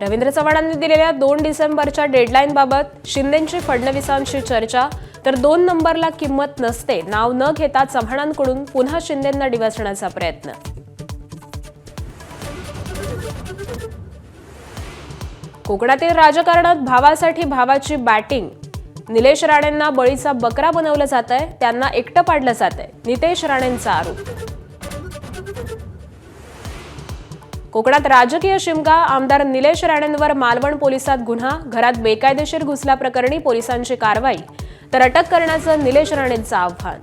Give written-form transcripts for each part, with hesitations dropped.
रवींद्र चव्हाणांनी दिलेल्या 2 डिसेंबरच्या डेडलाईनबाबत शिंदेंची फडणवीसांशी चर्चा, तर 2 नंबरला किंमत नसते नाव न घेता चव्हाणांकडून पुन्हा शिंदेंना डिवचण्याचा प्रयत्न. कोकणातील राजकारणात भावासाठी भावाची बॅटिंग. निलेश राणेंना बळीचा बकरा बनवलं जातंय, त्यांना एकटं पाडलं जातंय, नितेश राणेंचा आरोप. कोकणात राजकीय शिमगा. आमदार निलेश राणेंवर मालवण पोलिसात गुन्हा. घरात बेकायदेशीर घुसल्याप्रकरणी पोलिसांची कारवाई, तर अटक करण्याचं निलेश राणेंचं आव्हान.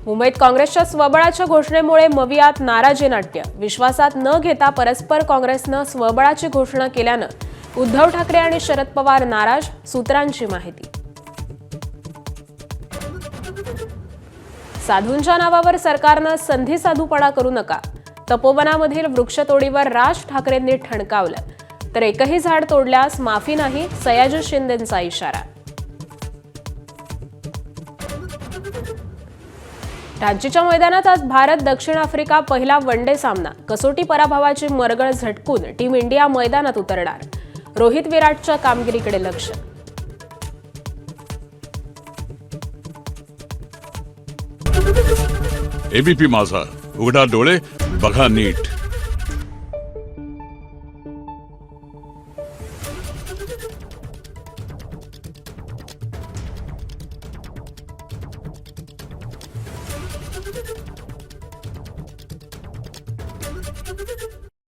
मुंबईत काँग्रेसच्या स्वबळाच्या घोषणेमुळे मवियात नाराजी नाट्य. विश्वासात न घेता परस्पर काँग्रेसनं स्वबळाची घोषणा केल्यानं उद्धव ठाकरे आणि शरद पवार नाराज. सूत्रांची माहिती. साधूंच्या नावावर सरकारनं संधी साधूपणा करू नका. तपोवनामधील वृक्षतोडीवर राज ठाकरेंनी ठणकावलं, तर एकही झाड तोडल्यास माफी नाही, सयाजी शिंदेंचा इशारा. रांचीच्या मैदानात आज भारत दक्षिण आफ्रिका पहिला वनडे सामना. कसोटी पराभवाची मरगळ झटकून टीम इंडिया मैदानात उतरणार. रोहित विराटच्या कामगिरीकडे लक्ष. एबीपी माझा, उघडा डोळे बघा नीट.